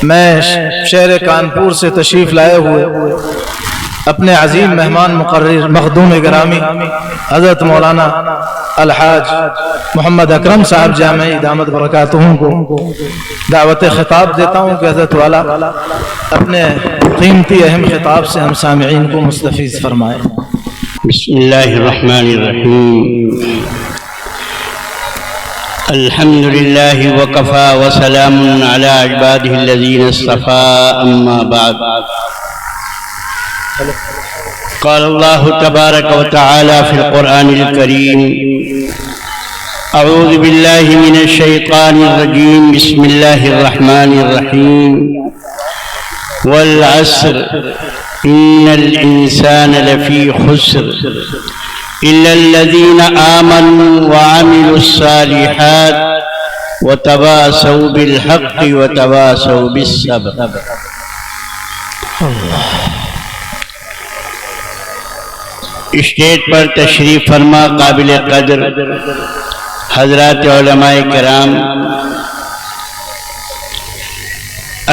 میں شہر کانپور سے تشریف لائے ہوئے اپنے عظیم مہمان مقرر مخدوم گرامی حضرت مولانا الحاج محمد اکرم صاحب جامعی دامت برکاتہم کو دعوت خطاب دیتا ہوں کہ حضرت والا اپنے قیمتی اہم خطاب سے ہم سامعین کو مستفیض فرمائیں۔ بسم اللہ الرحمن الرحیم، الحمد للہ وکفا وسلام علی عبادہ الذین اصطفى، اما بعد، قال اللہ تبارک وتعالی فی القرآن الکریم، اعوذ باللہ من الشیطان الرجیم، بسم اللہ الرحمن الرحیم، والعصر ان الانسان لفی خسر الا الذین آمنوا وعملوا الصالحات وتواصوا بالحق وتواصوا بالصبر۔ اسٹیج پر تشریف فرما قابل قدر حضرات علماء کرام،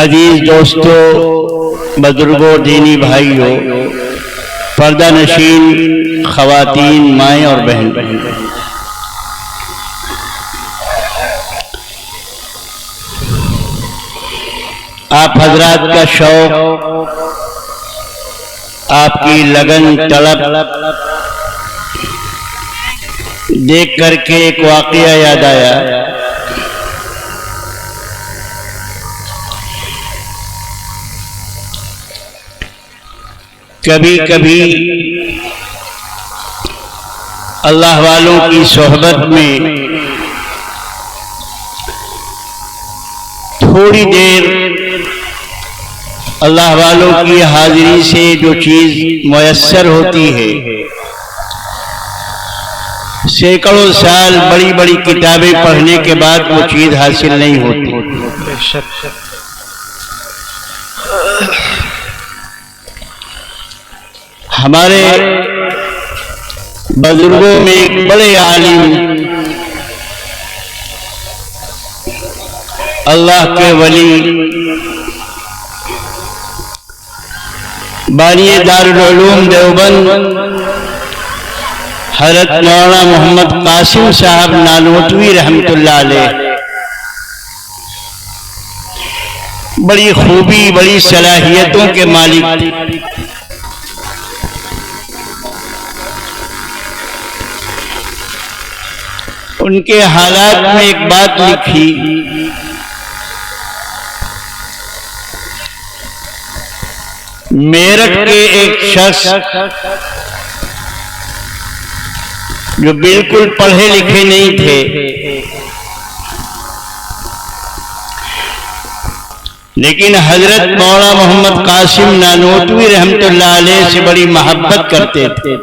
عزیز دوستو، بزرگوں، دینی بھائیوں، پردہ نشین خواتین، مائیں اور بہن، آپ حضرات کا شوق، آپ کی لگن طلب دیکھ کر کے ایک واقعہ یاد آیا۔ کبھی کبھی اللہ والوں کی صحبت میں تھوڑی دیر اللہ والوں کی حاضری سے جو چیز میسر ہوتی ہے، سینکڑوں سال بڑی بڑی کتابیں پڑھنے کے بعد وہ چیز حاصل نہیں ہوتی۔ ہمارے بزرگوں میں ایک بڑے عالم، اللہ کے ولی، بانی دارالعلوم دیوبند حضرت مولانا محمد قاسم صاحب نانوتوی رحمت اللہ علیہ، بڑی خوبی، بڑی صلاحیتوں کے مالک تھے۔ ان کے حالات میں ایک بات لکھی، میرٹھ کے ایک شخص جو بالکل پڑھے لکھے نہیں تھے، لیکن حضرت مولانا محمد قاسم نانوتوی رحمت اللہ علیہ سے بڑی محبت کرتے تھے۔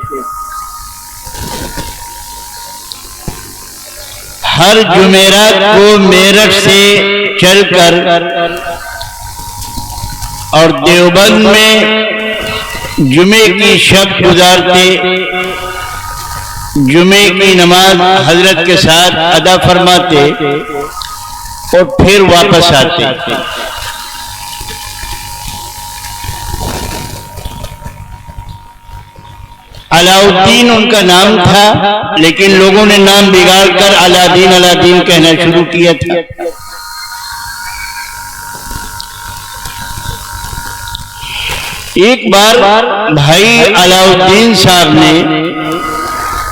ہر جمعرات کو میرٹھ سے چل کر اور دیوبند میں جمعے کی شب گزارتے، جمعے کی نماز حضرت کے ساتھ ادا فرماتے اور پھر واپس آتے۔ علاء الدین ان کا نام تھا، لیکن لوگوں نے نام بگاڑ کر علاء الدین کہنا شروع کیا تھا۔ ایک بار بھائی علاء الدین صاحب نے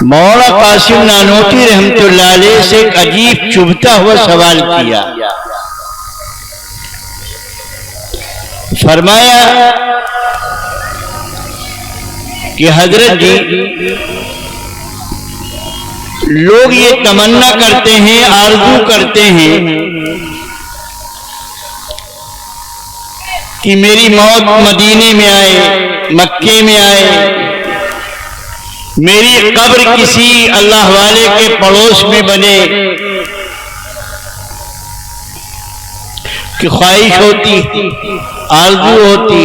مولانا قاسم نانوتوی رحمت اللہ علیہ سے ایک عجیب چبھتا ہوا سوال کیا۔ فرمایا کہ حضرت جی، لوگ یہ تمنا کرتے ہیں، آرزو کرتے ہیں کہ میری موت مدینے میں آئے، مکے میں آئے، میری قبر کسی اللہ والے کے پڑوس میں بنے، کہ خواہش ہوتی، آرزو ہوتی۔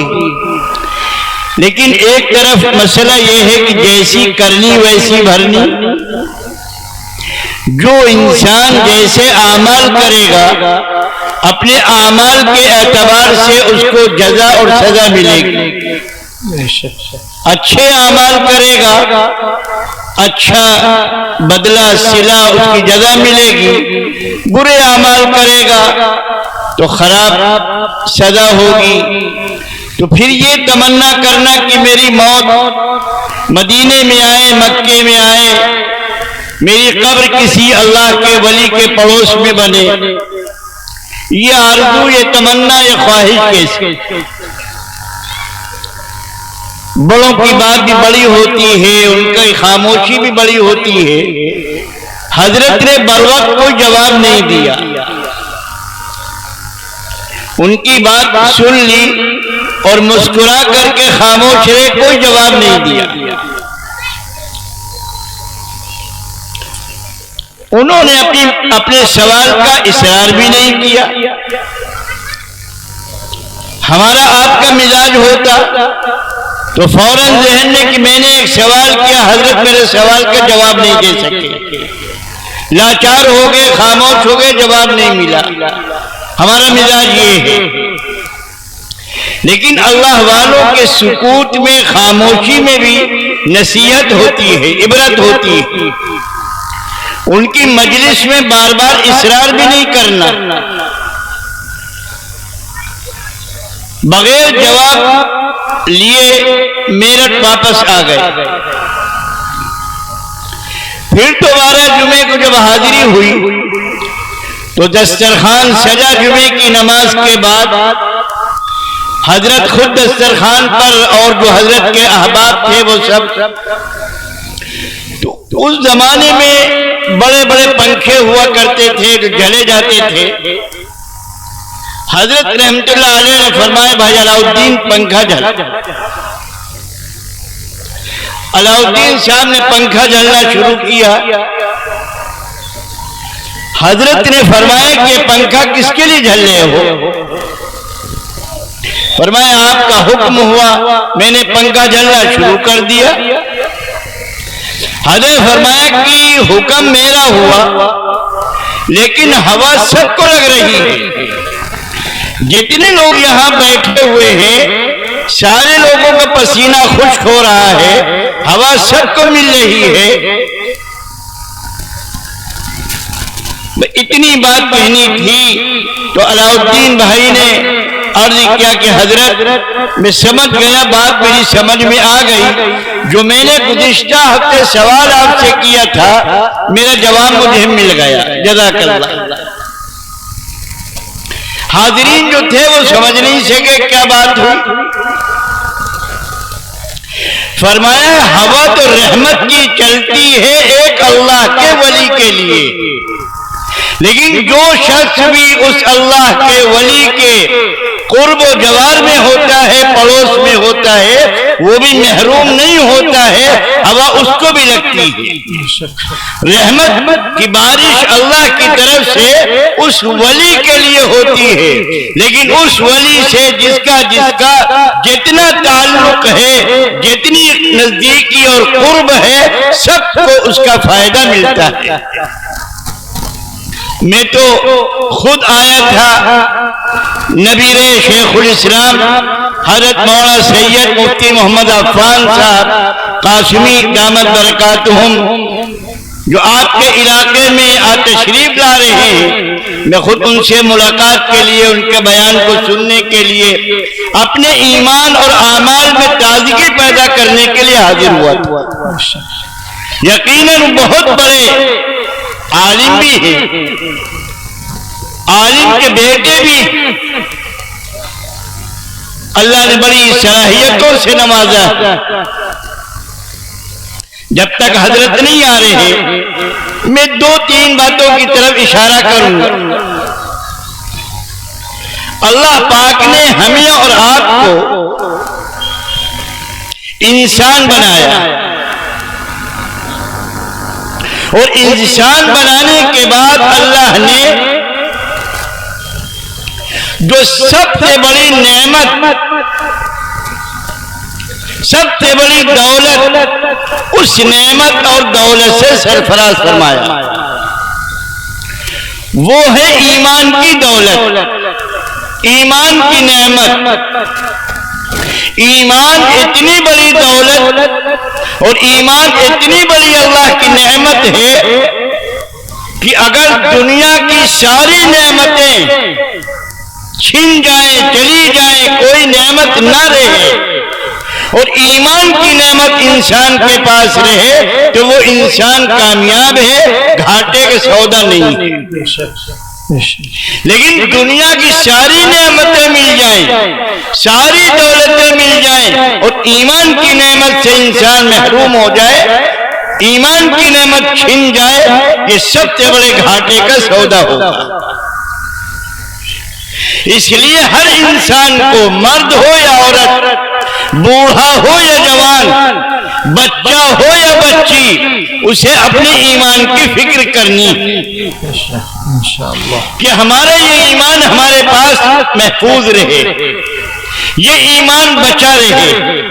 لیکن ایک طرف مسئلہ یہ ہے کہ جیسی کرنی ویسی بھرنی، جو انسان جیسے اعمال کرے گا اپنے اعمال کے اعتبار سے اس کو جزا اور سزا ملے گی۔ اچھے اعمال کرے گا اچھا بدلہ صلہ اس کی جزا ملے گی، برے اعمال کرے گا تو خراب سزا ہوگی۔ تو پھر یہ تمنا کرنا کہ میری موت مدینے میں آئے، مکے میں آئے، میری قبر کسی اللہ کے ولی کے پڑوس میں بنے، یہ آرزو، یہ تمنا، یہ خواہش کیسے؟ بڑوں کی بات بھی بڑی ہوتی ہے، ان کی خاموشی بھی بڑی ہوتی ہے۔ حضرت نے بروقت کوئی جواب نہیں دیا، ان کی بات سن لی اور مسکرا کر کے خاموش رہے، کوئی جواب نہیں دیا۔ انہوں نے اپنے سوال کا اصرار بھی نہیں کیا۔ ہمارا آپ کا مزاج ہوتا تو فوراً ذہن میں کہ میں نے ایک سوال کیا، حضرت میرے سوال کا جواب نہیں دے سکے، لاچار ہو گئے، خاموش ہو گئے، جواب نہیں ملا۔ ہمارا مزاج یہ ہے، لیکن اللہ والوں کے سکوت میں، خاموشی میں بھی نصیحت ہوتی ہے، عبرت ہوتی ہے۔ ان کی مجلس میں بار بار اصرار بھی نہیں کرنا، بغیر جواب لیے میرٹھ واپس آ گئے۔ پھر دوبارہ جمعے کو جب حاضری ہوئی تو دسترخوان سجا، جمعے کی نماز کے بعد حضرت خود دسترخوان پر، اور جو حضرت کے احباب تھے وہ سب۔ تو اس زمانے میں بڑے بڑے پنکھے ہوا کرتے تھے جو جلے جاتے تھے۔ حضرت رحمت اللہ علیہ نے فرمایا بھائی علاؤالدین پنکھا جل۔ علاؤالدین صاحب نے پنکھا جلنا شروع کیا۔ حضرت نے فرمایا کہ پنکھا کس کے لیے جل رہے ہو؟ فرمایا آپ کا حکم ہوا، میں نے پنکھا جلنا شروع کر دیا۔ حضرت فرمایا کہ حکم میرا ہوا لیکن ہوا سب کو لگ رہی ہے، جتنے لوگ یہاں بیٹھے ہوئے ہیں سارے لوگوں کا پسینہ خشک ہو رہا ہے، ہوا سب کو مل رہی ہے۔ اتنی بات کہنی تھی تو علاؤالدین بھائی نے عرض کیا کہ حضرت میں سمجھ گیا، بات میری سمجھ میں آ گئی، جو میں نے گزشتہ ہفتے سوال آپ سے کیا تھا میرا جواب مجھے مل گیا، جزاک اللہ۔ حاضرین جو تھے وہ سمجھ نہیں سکے کیا بات ہوئی۔ فرمایا ہوا تو رحمت کی چلتی ہے ایک اللہ کے ولی کے لیے، لیکن جو شخص بھی اس اللہ کے ولی کے قرب و جوار میں ہوتا ہے، پڑوس میں ہوتا ہے، وہ بھی محروم نہیں ہوتا ہے، ہوا اس کو بھی لگتی ہے۔ رحمت کی بارش اللہ کی طرف سے اس ولی کے لیے ہوتی ہے، لیکن اس ولی سے جس کا جتنا تعلق ہے، جتنی نزدیکی اور قرب ہے، سب کو اس کا فائدہ ملتا ہے۔ میں تو خود آیا تھا، نبیر شیخ الاسلام حضرت مولانا سید مفتی محمد عفان صاحب قاسمی دامت برکاتہم جو آپ کے علاقے میں تشریف لا رہے ہیں، میں خود ان سے ملاقات کے لیے، ان کے بیان کو سننے کے لیے، اپنے ایمان اور اعمال میں تازگی پیدا کرنے کے لیے حاضر ہوا تھا۔ یقیناً بہت بڑے عالم بھی ہیں، عالم کے بیٹے بھی اللہ نے بڑی صلاحیتوں سے نوازا۔ جب تک حضرت نہیں آ رہے میں دو تین باتوں کی طرف اشارہ کروں گا۔ اللہ پاک نے ہمیں اور آپ کو انسان بنایا، اور انسان بنانے کے بعد اللہ نے جو سب سے بڑی نعمت، سب سے بڑی دولت، اس نعمت اور دولت سے سرفراز فرمایا۔ وہ ہے ایمان کی دولت، ایمان کی نعمت۔ ایمان اتنی بڑی دولت اور ایمان اتنی بڑی اللہ کی نعمت ہے کہ اگر دنیا کی ساری نعمتیں چھن جائیں، چلی جائیں، کوئی نعمت نہ رہے اور ایمان کی نعمت انسان کے پاس رہے تو وہ انسان کامیاب ہے، گھاٹے کا سودا نہیں۔ لیکن دنیا کی ساری نعمتیں مل جائیں، ساری دولتیں مل جائیں اور ایمان کی نعمت سے انسان محروم ہو جائے، ایمان کی نعمت چھن جائے، یہ سب سے بڑے گھاٹے کا سودا ہوگا۔ اس لیے ہر انسان کو، مرد ہو یا عورت، بوڑھا ہو یا جوان، بچہ ہو یا بچی، اسے اپنے ایمان کی فکر کرنی کہ ہمارا یہ ایمان ہمارے پاس محفوظ رہے، یہ ایمان بچا رہے۔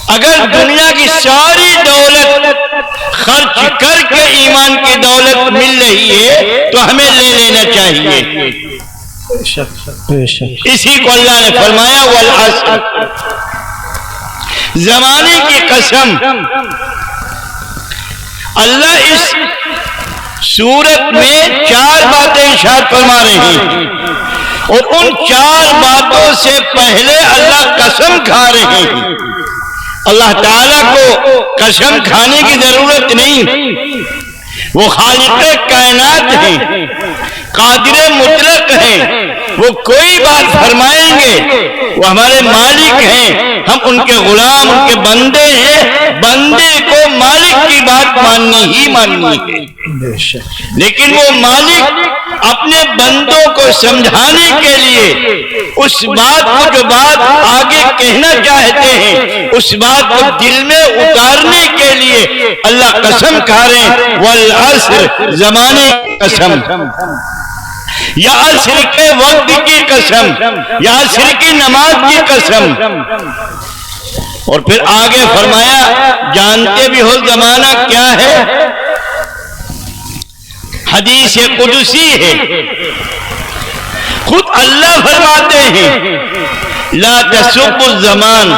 اگر دنیا کی ساری دولت خرچ کر کے ایمان کی دولت مل رہی ہے تو ہمیں لے لینا چاہیے۔ اسی کو اللہ نے فرمایا والعصر، زمانے کی قسم۔ اللہ اس سورت میں 4 باتیں ارشاد فرما رہے ہیں اور ان 4 باتوں سے پہلے اللہ قسم کھا رہے ہیں۔ اللہ تعالیٰ کو قسم کھانے کی ضرورت نہیں، وہ خالق کائنات ہیں، قادر مطلق ہیں، وہ کوئی بات فرمائیں گے، وہ ہمارے مالک ہیں، ہم ان کے غلام، ان کے بندے ہیں، بندے کو مالک کی بات ماننی ہی ماننی ہے۔ لیکن وہ مالک اپنے بندوں کو سمجھانے کے لیے اس بات کو، جو بات آگے کہنا چاہتے ہیں، اس بات کو دل میں اتارنے کے لیے اللہ قسم کھا رہے ہیں والعصر، زمانے کی قسم، یا عصر کے وقت کی قسم، یا عصر کی نماز کی قسم۔ اور پھر آگے فرمایا، جانتے بھی ہو زمانہ کیا ہے؟ حدیث قدسی ہے، خود اللہ فرماتے ہیں لا تسبوا الزمان،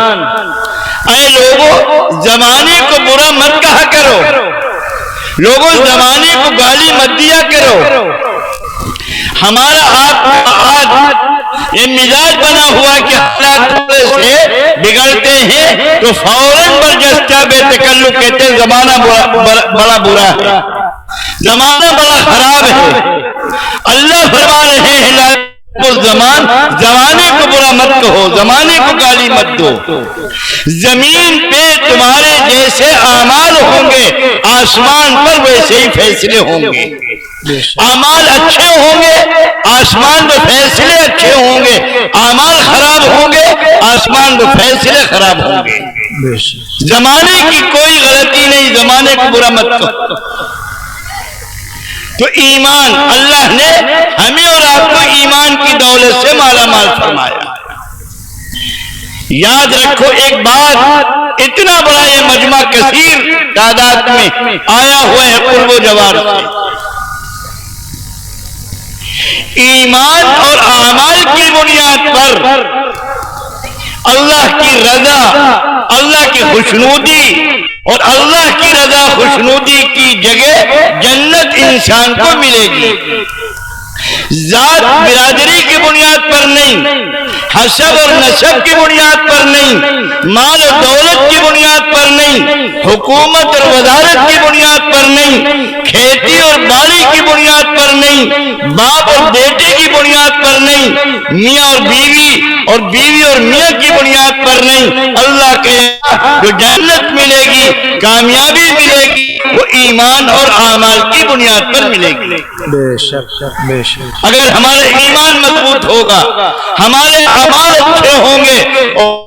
اے لوگوں زمانے کو برا مت کہا کرو، لوگوں زمانے کو گالی مت دیا کرو۔ ہمارا آج یہ مزاج بنا ہوا کہ حالات تھوڑے سے بگڑتے ہیں تو فوراً برجستہ بے تکلف کہتے ہیں زمانہ بڑا برا ہے، زمانہ بڑا خراب ہے۔ اللہ فرما رہے ہیں لا زمان، زمانے کو برا مت کہو، زمانے کو گالی مت دو۔ زمین پہ تمہارے جیسے اعمال ہوں گے، آسمان پر ویسے ہی فیصلے ہوں گے۔ اعمال اچھے ہوں گے، آسمان پہ فیصلے اچھے ہوں گے، اعمال خراب ہوں گے، آسمان پہ فیصلے خراب ہوں گے۔ زمانے کی کوئی غلطی نہیں، زمانے کو برا مت کہو۔ تو ایمان، اللہ نے ہمیں اور آپ کو ایمان کی دولت سے مالا مال فرمایا۔ یاد رکھو ایک بات، اتنا بڑا یہ مجمع کثیر تعداد میں آیا ہوا ہے قرب و جوار سے، ایمان اور اعمال کی بنیاد پر اللہ کی رضا، اللہ کی خوشنودی اور اللہ کی رضا خوشنودی کی جگہ جنت انسان کو ملے گی۔ ذات برادری کی بنیاد پر نہیں، حسب اور نسب کی بنیاد پر نہیں، مال و دولت کی بنیاد پر نہیں، حکومت اور وزارت کی بنیاد پر نہیں، کھیتی اور باڑی کی بنیاد پر نہیں، باپ اور بیٹے کی بنیاد پر نہیں، میاں اور بیوی اور بیوی اور میاں کی بنیاد پر نہیں۔ اللہ کے جو جنت ملے گی، کامیابی ملے گی، وہ ایمان اور اعمال کی بنیاد پر ملے گی۔ بے شک بے شک۔ اگر ہمارا ایمان مضبوط ہوگا، ہمارے اعمال اچھے ہوں گے اور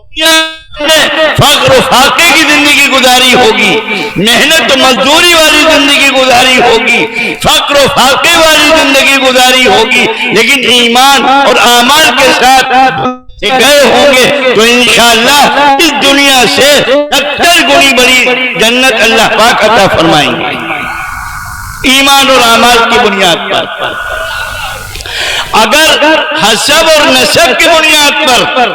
فقر و فاقے کی زندگی گزاری ہوگی، محنت و مزدوری والی زندگی گزاری ہوگی، فقر و فاقے والی زندگی گزاری ہوگی، لیکن ایمان اور اعمال کے ساتھ گئے ہوں گے تو انشاءاللہ اس دنیا سے 70 گنی بڑی جنت اللہ پاک عطا فرمائیں گے۔ ایمان اور اعمال کی بنیاد پر. اگر حسب اور نسب کی بنیاد پر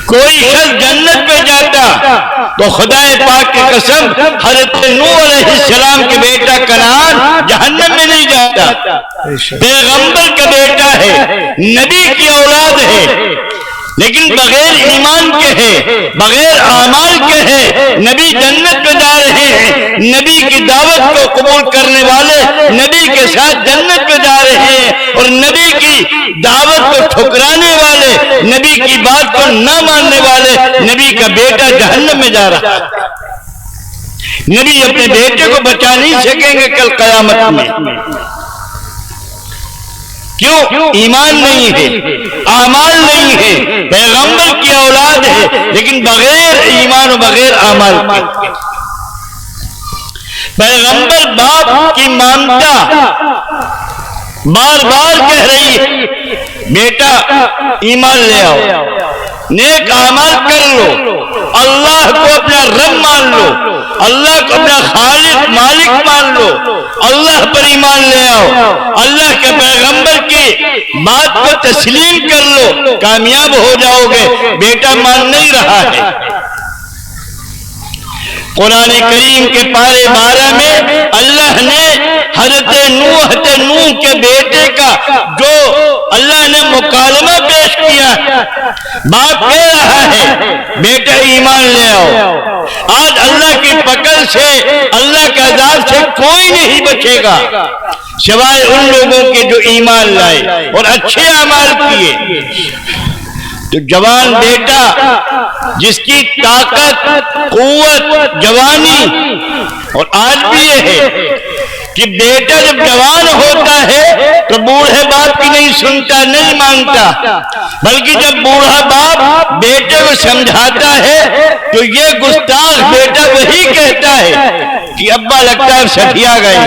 کوئی شخص جنت پہ جاتا تو خدا پاک کی قسم حضرت نوح علیہ السلام کے بیٹا کنعان جہنم میں نہیں جاتا. پیغمبر کا بیٹا ہے، نبی کی اولاد ہے، لیکن بغیر ایمان کے ہے، بغیر اعمال کے ہے. نبی جنت میں جا رہے ہیں، نبی کی دعوت کو قبول کرنے والے نبی کے ساتھ جنت میں جا رہے ہیں، اور نبی کی دعوت کو ٹھکرانے والے، نبی کی بات کو نہ ماننے والے نبی کا بیٹا جہنم میں جا رہا ہے. نبی اپنے بیٹے کو بچا نہیں سکیں گے کل قیامت میں. کیوں؟ ایمان نہیں ہے، اعمال نہیں ہے. پیغمبر کی اولاد ہے لیکن بغیر ایمان و بغیر اعمال کے. پیغمبر باپ کی مامتا بار بار کہہ رہی ہے بیٹا ایمان لے آؤ، نیک اعمال کر لو، اللہ کو اپنا رب مان لو، اللہ کو اپنا خالق مالک مان لو، اللہ پر ایمان لے آؤ، اللہ کے پیغمبر کی بات کو تسلیم کر لو، کامیاب ہو جاؤ گے. بیٹا مان نہیں رہا ہے. قرآن کریم کے پارے 12 میں اللہ نے حضرت نوح کے بیٹے کا جو اللہ نے مکالمہ پیش کیا، باپ کہہ رہا ہے بیٹا ایمان لے آؤ. آج اللہ کی پکڑ سے، اللہ کے عذاب سے کوئی نہیں بچے گا سوائے ان لوگوں کے جو ایمان لائے اور اچھے اعمال کیے. تو جوان بیٹا جس کی طاقت، قوت، جوانی، اور آج بھی یہ ہے کہ بیٹا جب جوان ہوتا ہے تو بوڑھے باپ کی نہیں سنتا، نہیں مانتا، بلکہ جب بوڑھا باپ بیٹے کو سمجھاتا ہے تو یہ گستاخ بیٹا وہی کہتا ہے کہ ابا لگتا ہے سٹھیا گئے.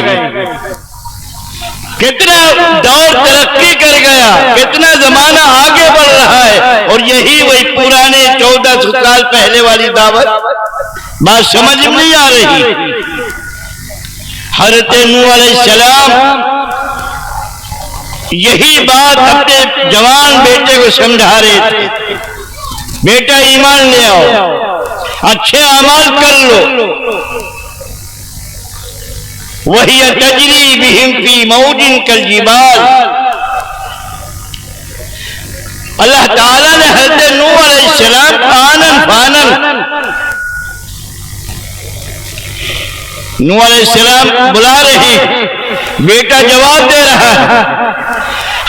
کتنا دور ترقی کر گیا، کتنا زمانہ آگے بڑھ رہا ہے، اور یہی وہی پرانے 1400 سال پہلے والی دعوت. بات سمجھ نہیں آ رہی. حضرت نوح علیہ السلام یہی بات اپنے جوان بیٹے کو سمجھا رہے تھے. بیٹا ایمان لے آؤ، اچھے اعمال کر لو. وَهِيَ تَجْرِي بِهِمْ فِي مَوْجٍ كَالْجِبَالِ. اللہ تعالیٰ نے حضرت نوح علیہ السلام آنن فانن، نوح علیہ السلام بلا رہے ہیں، بیٹا جواب دے رہا ہے.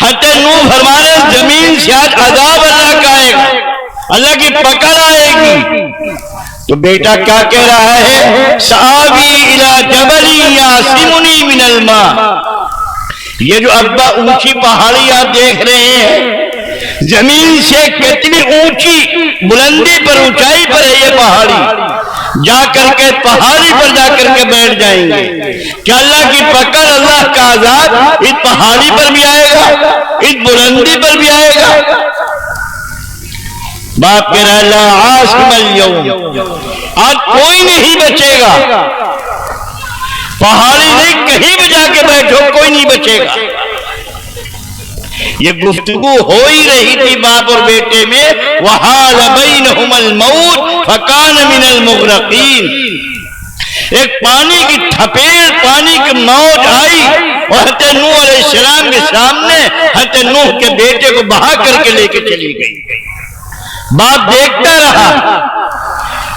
حضرت نوح فرما رہے ہیں زمین سے آج عذاب اللہ کا آئے گا، اللہ کی پکڑ آئے گی. تو بیٹا کیا کہہ رہا ہے؟ سآوی الی جبل یعصمنی من الماء. یہ جو ابا اونچی پہاڑی آپ دیکھ رہے ہیں، زمین سے کتنی اونچی بلندی پر، اونچائی پر ہے یہ پہاڑی. جا کر کے پہاڑی پر جا کر کے بیٹھ جائیں گے. کیا اللہ کی پکڑ، اللہ کا عذاب اس پہاڑی پر بھی آئے گا، اس بلندی پر بھی آئے گا؟ باپ کہہ رہا لا عاصم اليوم، آج کوئی نہیں بچے گا. پہاڑی نہیں، کہیں بھی جا کے بیٹھو کوئی نہیں بچے گا. یہ گفتگو ہو ہی رہی تھی باپ اور بیٹے میں. وحال بینہم الموج فکان من المغرقین. ایک پانی کی تھپیڑ، پانی کی موج آئی اور حضرت نوح علیہ السلام کے سامنے حضرت نوح کے بیٹے کو بہا کر کے لے کے چلی گئی. باپ دیکھتا رہا،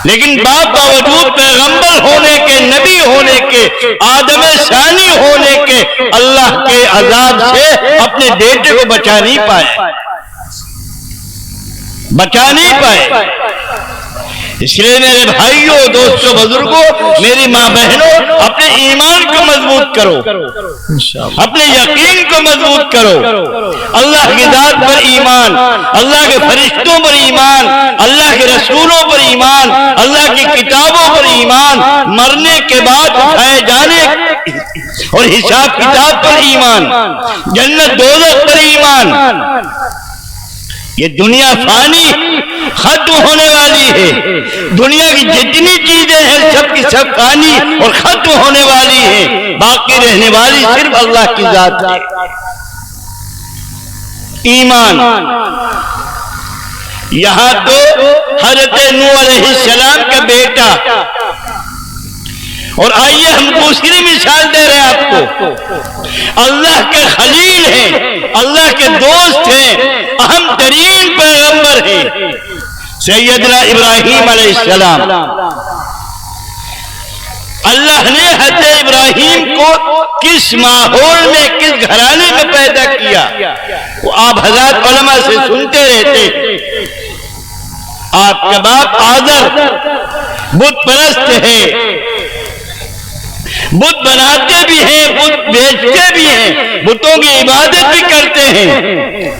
لیکن باپ باوجود پیغمبر ہونے کے، نبی ہونے کے، آدم ثانی ہونے کے، اللہ کے عذاب سے اپنے بیٹے کو بچا نہیں پائے، بچا نہیں پائے. اس لیے میرے بھائیوں، دوستوں، بزرگوں، میری ماں بہنوں، اپنے ایمان کو مضبوط کرو، اپنے یقین کو مضبوط کرو. اللہ کی ذات پر ایمان، اللہ کے فرشتوں پر ایمان، اللہ کے رسولوں پر ایمان، اللہ کی کتابوں پر ایمان، مرنے کے بعد اٹھائے جانے اور حساب کتاب پر ایمان، جنت دوزخ پر ایمان. یہ دنیا فانی ختم ہونے والی ہے، دنیا کی جتنی چیزیں ہیں سب کی سب فانی اور ختم ہونے والی ہیں، باقی رہنے والی صرف اللہ کی ذات ہے۔ ایمان، یہاں تو حضرت نوح علیہ السلام کا بیٹا، اور آئیے ہم دوسری مثال دے رہے ہیں آپ کو، اللہ کے خلیل ہیں، اللہ کے دوست ہیں، اہم ترین پیغمبر ہیں سیدنا ابراہیم علیہ السلام۔ اللہ نے حضرت ابراہیم کو کس ماحول میں، کس گھرانے میں پیدا کیا، وہ آپ حضرات علماء سے سنتے رہتے۔ آپ کا باپ آذر بت پرست ہے، بت بناتے بھی ہیں، بت بیچتے بھی ہیں، بتوں کی عبادت بھی کرتے ہیں۔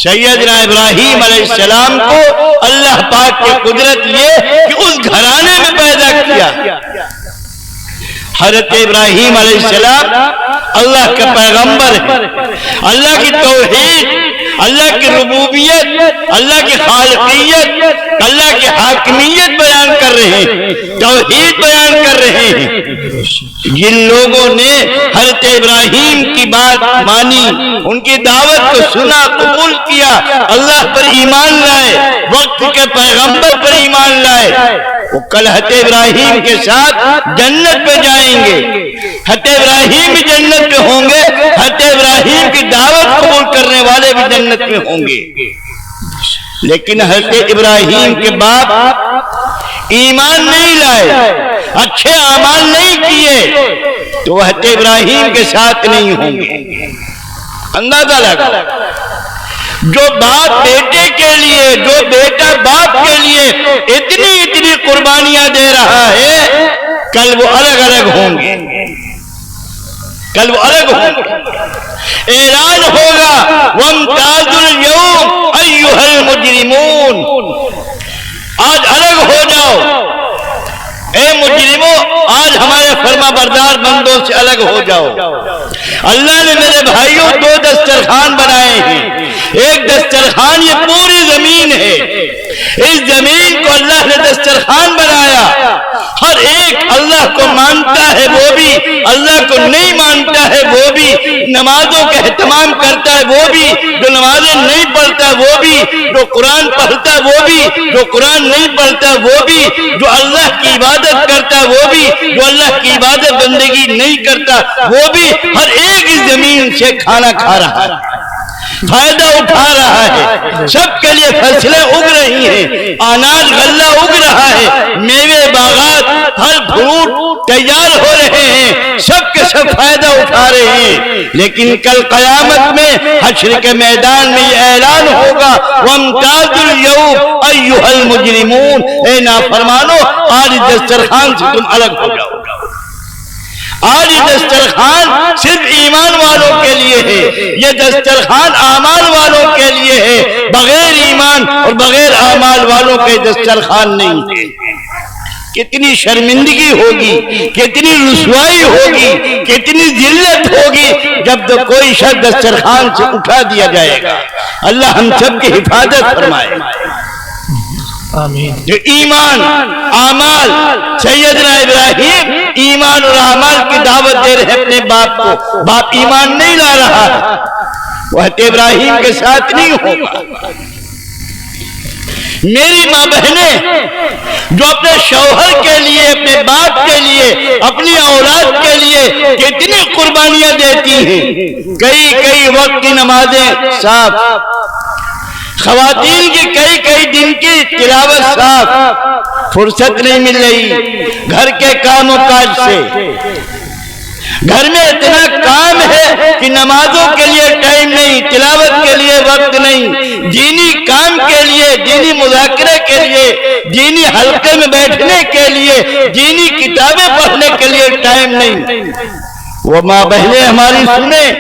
سیدنا ابراہیم علیہ السلام کو اللہ پاک کی قدرت یہ کہ اس گھرانے میں پیدا کیا۔ حضرت ابراہیم علیہ السلام اللہ کا پیغمبر ہے، اللہ کی توحید، اللہ کی ربوبیت، اللہ کی خالقیت، اللہ کی حاکمیت بیان کر رہے ہیں، توحید بیان کر رہے ہیں۔ جن لوگوں نے حضرت ابراہیم کی بات مانی، ان کی دعوت کو سنا، قبول کیا، اللہ پر ایمان لائے، وقت کے پیغمبر پر ایمان لائے، وہ کل حضرت ابراہیم کے ساتھ جنت پہ جائیں گے۔ حضرت ابراہیم بھی جنت پہ ہوں گے، حضرت ابراہیم کی دعوت قبول کرنے والے بھی جنت میں ہوں گے۔ لیکن حضرت ابراہیم کے باپ ایمان نہیں لائے، اچھے اعمال نہیں کیے، تو وہ حضرت ابراہیم کے ساتھ نہیں ہوں گے۔ اندازہ لگا، جو باپ بیٹے کے لیے، جو بیٹا باپ کے لیے اتنی قربانیاں دے رہا ہے، کل وہ الگ الگ ہوں گے، کل وہ الگ ہوں گے۔ اعلان ہوگا وَامْتَازُوا الْيَوْمَ أَيُّهَا الْمُجْرِمُونَ، آج الگ ہو جاؤ اے مجرموں، آج ہمارے فرما بردار بندوں سے الگ ہو جاؤ۔ اللہ نے میرے بھائیوں دو دسترخوان بنائے ہیں، ایک دسترخوان یہ پوری زمین ہے، اس زمین کو اللہ نے دسترخوان بنایا، ہر ایک اللہ کو مانتا ہے وہ بھی، اللہ کو نہیں مانتا ہے وہ بھی، نمازوں کا اہتمام کرتا ہے وہ بھی، جو نمازیں نہیں پڑھتا وہ بھی، جو قرآن پڑھتا ہے وہ بھی، جو قرآن نہیں پڑھتا وہ بھی، جو اللہ کی عبادت کرتا ہے وہ بھی، جو اللہ کی عبادت بندگی نہیں کرتا وہ بھی، ہر ایک اس زمین سے کھانا کھا رہا ہے، فائدہ اٹھا رہا ہے، سب کے لیے فصلیں اگ رہی ہیں، اناج غلہ اگ رہا ہے، میوے باغات پھل فروٹ تیار ہو رہے ہیں، سب کے سب فائدہ اٹھا رہے ہیں۔ لیکن کل قیامت میں حشر کے میدان میں یہ اعلان ہوگا وَامْتَازُوا الْيَوْمَ أَيُّهَا الْمُجْرِمُونَ، اے نافرمانو، آج دسترخوان سے تم الگ ہو جاؤ۔ آج یہ دسترخوان صرف ایمان والوں کے لیے ہے، یہ دسترخوان اعمال والوں کے لیے ہے، بغیر ایمان اور بغیر اعمال والوں کے دسترخوان نہیں ہے۔ کتنی شرمندگی ہوگی، کتنی رسوائی ہوگی، کتنی ذلت ہوگی جب تو کوئی شخص دسترخوان سے اٹھا دیا جائے گا۔ اللہ ہم سب کی حفاظت فرمائے۔ آمین۔ جو ایمان، اعمال، سیدنا ابراہیم ایمان اور اعمال کی دعوت دے رہے اپنے باپ کو، باپ ایمان نہیں لا رہا ہے، وہ حضرت ابراہیم کے ساتھ نہیں ہوگا۔ میری ماں بہنیں جو اپنے شوہر کے لیے، اپنے باپ کے لیے، اپنی اولاد کے لیے کتنی قربانیاں دیتی ہیں، کئی وقت کی نمازیں صاف، خواتین کی کئی دن کی تلاوت صاف، فرصت نہیں مل رہی گھر کے کام و کاج سے، گھر میں اتنا کام ہے کہ نمازوں کے لیے ٹائم نہیں، تلاوت کے لیے وقت نہیں، دینی کام کے لیے، دینی مذاکرے کے لیے، دینی حلقے میں بیٹھنے کے لیے، دینی کتابیں پڑھنے کے لیے ٹائم نہیں۔ وہ ماں بہنیں ہماری سنیں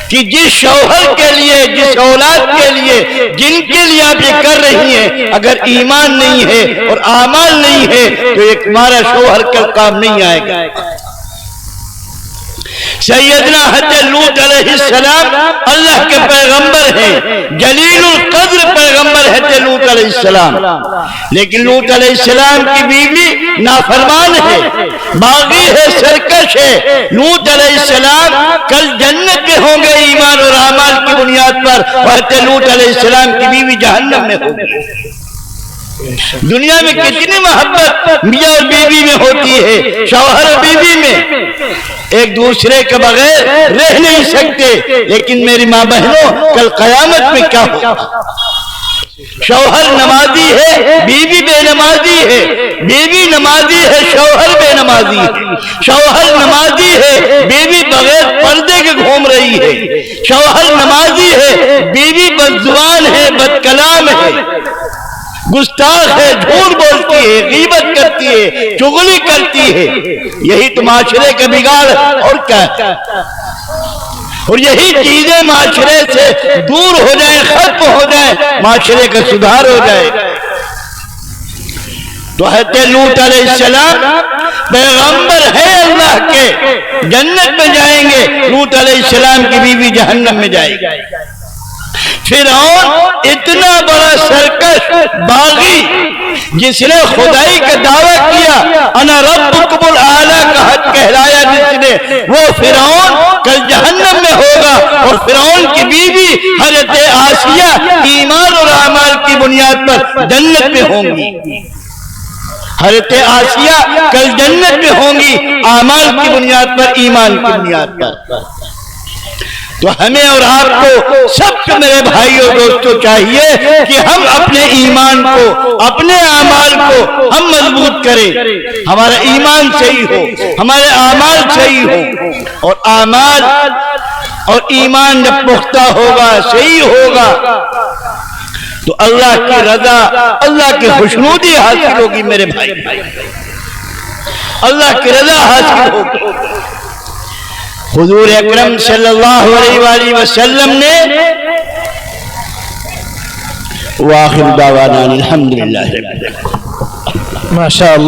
کہ جس شوہر کے لیے، جس اولاد کے لیے، جن کے لیے آپ یہ کر رہی ہیں، اگر ایمان نہیں ہے اور اعمال نہیں ہے تو ایک ہمارا شوہر کا کام نہیں آئے گا۔ سیدنا حضرت لوط علیہ السلام اللہ کے پیغمبر ہیں، جلیل القدر پیغمبر حضرت لوط علیہ السلام، لیکن لوط علیہ السلام کی بیوی نافرمان ہے، باغی ہے، سرکش ہے۔ لوط علیہ السلام کل جنت میں ہوں گے ایمان اور اعمال کی بنیاد پر، اور حضرت لوط علیہ السلام کی بیوی جہنم میں ہوگی۔ دنیا میں کتنی محبت میاں اور بیوی میں ہوتی ہے، شوہر اور بیوی میں ایک دوسرے کے بغیر رہ نہیں سکتے، لیکن میری ماں بہنوں کل قیامت میں کیا ہوگا؟ شوہر نمازی ہے، بیوی بے نمازی ہے، بیوی نمازی ہے، شوہر بے نمازی ہے، شوہر نمازی ہے، بیوی بغیر پردے کے گھوم رہی ہے، شوہر نمازی ہے، بیوی بدزبان ہے، بد کلام ہے، گستاخ ہے، جھوٹ بولتی ہے، غیبت کرتی ہے، چغلی کرتی ہے۔ یہی تو معاشرے کا بگاڑ اور کیا ہے؟ اور یہی چیزیں معاشرے سے دور ہو جائیں، ختم ہو جائیں، معاشرے کا سدھار ہو جائے۔ تو حضرت لوط علیہ السلام پیغمبر ہے اللہ کے، جنت میں جائیں گے، لوط علیہ السلام کی بیوی جہنم میں جائے گی۔ فرعون اتنا بڑا سرکش باغی جس نے خدائی کا دعویٰ کیا، انا ربکم الاعلی کا حق کہلایا جس نے، وہ فرعون کل جہنم میں ہوگا، اور فرعون کی بیوی حضرت آسیہ ایمان اور اعمال کی بنیاد پر جنت میں ہوں گی۔ حضرت آسیہ کل جنت میں ہوں گی، اعمال کی بنیاد پر، ایمان کی بنیاد پر۔ تو ہمیں اور آپ کو سب کو میرے بھائیوں دوستوں چاہیے کہ ہم اپنے ایمان کو، اپنے اعمال کو ہم مضبوط کریں، ہمارا ایمان صحیح ہو، ہمارے اعمال صحیح ہو، اور اعمال اور ایمان جب پختہ ہوگا، صحیح ہوگا، تو اللہ کی رضا، اللہ کی خوشنودی حاصل ہوگی میرے بھائی، اللہ کی رضا حاصل ہوگی۔ حضور اکرم صلی اللہ علیہ وآلہ وسلم نے وآخر دعوانا الحمدللہ رب العالمین۔ ما شاء اللہ۔